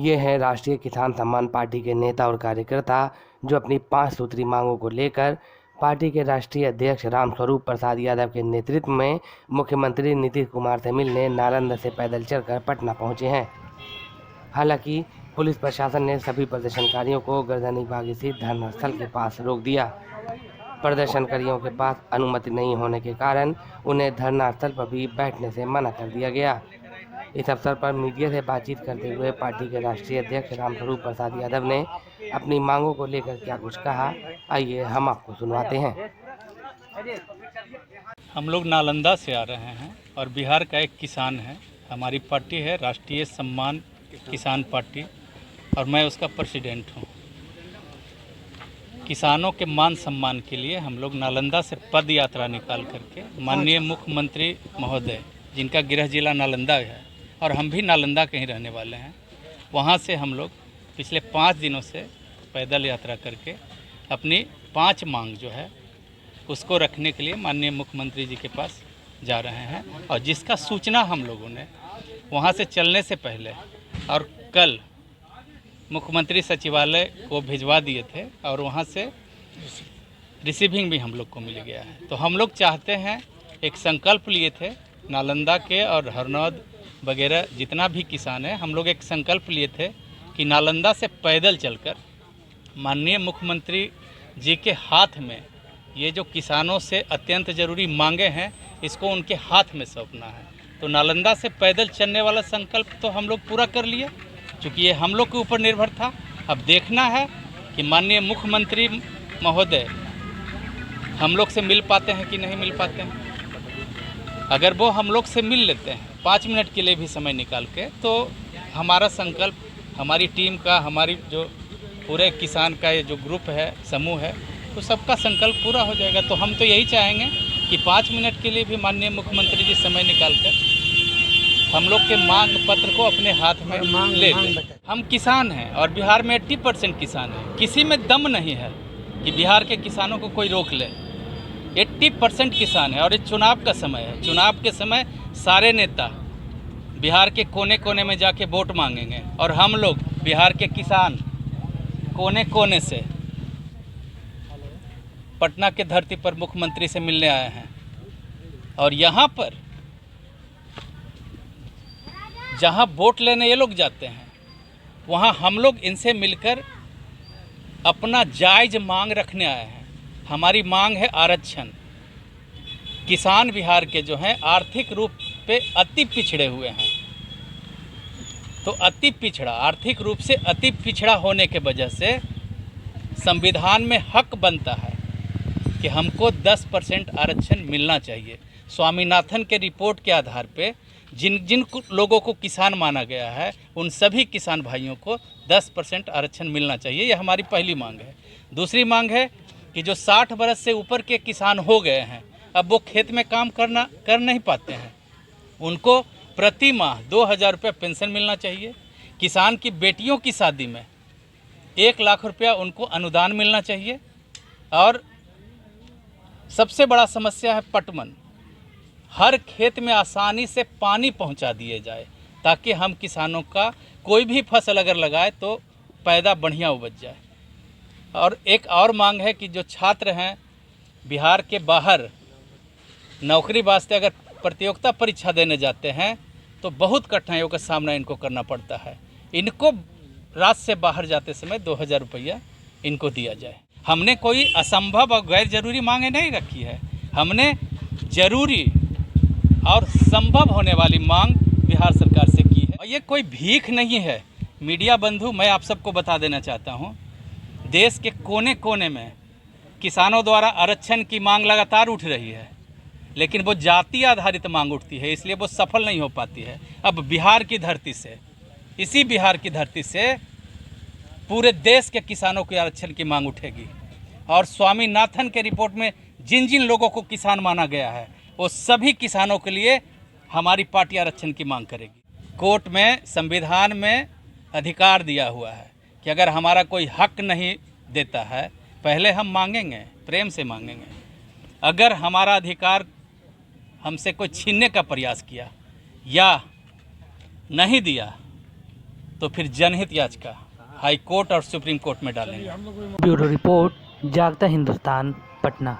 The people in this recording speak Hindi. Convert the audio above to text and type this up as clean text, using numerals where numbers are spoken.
ये है राष्ट्रीय किसान सम्मान पार्टी के नेता और कार्यकर्ता जो अपनी 5 सूत्री मांगों को लेकर पार्टी के राष्ट्रीय अध्यक्ष रामस्वरूप प्रसाद यादव के नेतृत्व में मुख्यमंत्री नीतीश कुमार से मिलने नालंदा से पैदल चलकर पटना पहुंचे हैं। हालांकि पुलिस प्रशासन ने सभी प्रदर्शनकारियों को गर्दनी बाग स्थित धरना स्थल के पास रोक दिया। प्रदर्शनकारियों के पास अनुमति नहीं होने के कारण उन्हें धरना स्थल पर भी बैठने से मना कर दिया गया। इस अवसर पर मीडिया से बातचीत करते हुए पार्टी के राष्ट्रीय अध्यक्ष रामस्वरूप प्रसाद यादव ने अपनी मांगों को लेकर क्या कुछ कहा, आइए हम आपको सुनवाते हैं। हम लोग नालंदा से आ रहे हैं और बिहार का एक किसान है। हमारी पार्टी है राष्ट्रीय सम्मान किसान पार्टी और मैं उसका प्रेसिडेंट हूँ। किसानों के मान सम्मान के लिए हम लोग नालंदा से पद यात्रा निकाल करके माननीय मुख्यमंत्री महोदय, जिनका गृह जिला नालंदा है और हम भी नालंदा के ही रहने वाले हैं, वहाँ से हम लोग पिछले 5 दिनों से पैदल यात्रा करके अपनी 5 मांग जो है उसको रखने के लिए माननीय मुख्यमंत्री जी के पास जा रहे हैं। और जिसका सूचना हम लोगों ने वहाँ से चलने से पहले और कल मुख्यमंत्री सचिवालय को भिजवा दिए थे और वहाँ से रिसीविंग भी हम लोग को मिल गया है। तो हम लोग चाहते हैं, एक संकल्प लिए थे नालंदा के और हरनौद वगैरह जितना भी किसान है, हम लोग एक संकल्प लिए थे कि नालंदा से पैदल चलकर माननीय मुख्यमंत्री जी के हाथ में ये जो किसानों से अत्यंत ज़रूरी मांगे हैं इसको उनके हाथ में सौंपना है। तो नालंदा से पैदल चलने वाला संकल्प तो हम लोग पूरा कर लिए, क्योंकि ये हम लोग के ऊपर निर्भर था। अब देखना है कि माननीय मुख्यमंत्री महोदय हम लोग से मिल पाते हैं कि नहीं मिल पाते हैं। अगर वो हम लोग से मिल लेते हैं 5 मिनट के लिए भी समय निकाल के, तो हमारा संकल्प, हमारी टीम का, हमारी जो पूरे किसान का ये जो ग्रुप है, समूह है, तो सबका संकल्प पूरा हो जाएगा। तो हम तो यही चाहेंगे कि 5 मिनट के लिए भी माननीय मुख्यमंत्री जी समय निकाल कर हम लोग के मांग पत्र को अपने हाथ में ले लें। हम किसान हैं और बिहार में 80% किसान हैं। किसी में दम नहीं है कि बिहार के किसानों को कोई रोक ले। 80% किसान है और ये चुनाव का समय है। चुनाव के समय सारे नेता बिहार के कोने कोने में जाके वोट मांगेंगे और हम लोग बिहार के किसान कोने कोने से पटना के धरती पर मुख्यमंत्री से मिलने आए हैं। और यहाँ पर जहाँ वोट लेने ये लोग जाते हैं, वहाँ हम लोग इनसे मिलकर अपना जायज़ मांग रखने आए हैं। हमारी मांग है आरक्षण। किसान बिहार के जो हैं आर्थिक रूप पे अति पिछड़े हुए हैं। तो अति पिछड़ा, आर्थिक रूप से अति पिछड़ा होने के वजह से संविधान में हक बनता है कि हमको 10% आरक्षण मिलना चाहिए। स्वामीनाथन के रिपोर्ट के आधार पे जिन जिन लोगों को किसान माना गया है उन सभी किसान भाइयों को 10% आरक्षण मिलना चाहिए। ये हमारी पहली मांग है। दूसरी मांग है कि जो 60 वर्ष से ऊपर के किसान हो गए हैं, अब वो खेत में काम कर नहीं पाते हैं, उनको प्रति माह 2000 रुपये पेंशन मिलना चाहिए। किसान की बेटियों की शादी में 1 लाख रुपया उनको अनुदान मिलना चाहिए। और सबसे बड़ा समस्या है पटवन। हर खेत में आसानी से पानी पहुंचा दिए जाए ताकि हम किसानों का कोई भी फसल अगर लगाए तो पैदा बढ़िया उपज जाए। और एक और मांग है कि जो छात्र हैं बिहार के बाहर नौकरी वास्ते अगर प्रतियोगिता परीक्षा देने जाते हैं तो बहुत कठिनाइयों का सामना इनको करना पड़ता है। इनको राज्य से बाहर जाते समय 2000 रुपया इनको दिया जाए। हमने कोई असंभव और गैर जरूरी मांगे नहीं रखी है। हमने जरूरी और संभव होने वाली मांग बिहार सरकार से की है। और ये कोई भीख नहीं है। मीडिया बंधु, मैं आप सबको बता देना चाहता हूँ, देश के कोने कोने में किसानों द्वारा आरक्षण की मांग लगातार उठ रही है, लेकिन वो जाति आधारित मांग उठती है, इसलिए वो सफल नहीं हो पाती है। अब बिहार की धरती से, इसी बिहार की धरती से पूरे देश के किसानों के आरक्षण की मांग उठेगी। और स्वामीनाथन के रिपोर्ट में जिन जिन लोगों को किसान माना गया है वो सभी किसानों के लिए हमारी पार्टी आरक्षण की मांग करेगी। कोर्ट में, संविधान में अधिकार दिया हुआ है कि अगर हमारा कोई हक नहीं देता है, पहले हम मांगेंगे, प्रेम से मांगेंगे। अगर हमारा अधिकार हमसे कोई छीनने का प्रयास किया या नहीं दिया तो फिर जनहित याचिका हाई कोर्ट और सुप्रीम कोर्ट में डालेंगे। ब्यूरो रिपोर्ट, जागता हिंदुस्तान, पटना।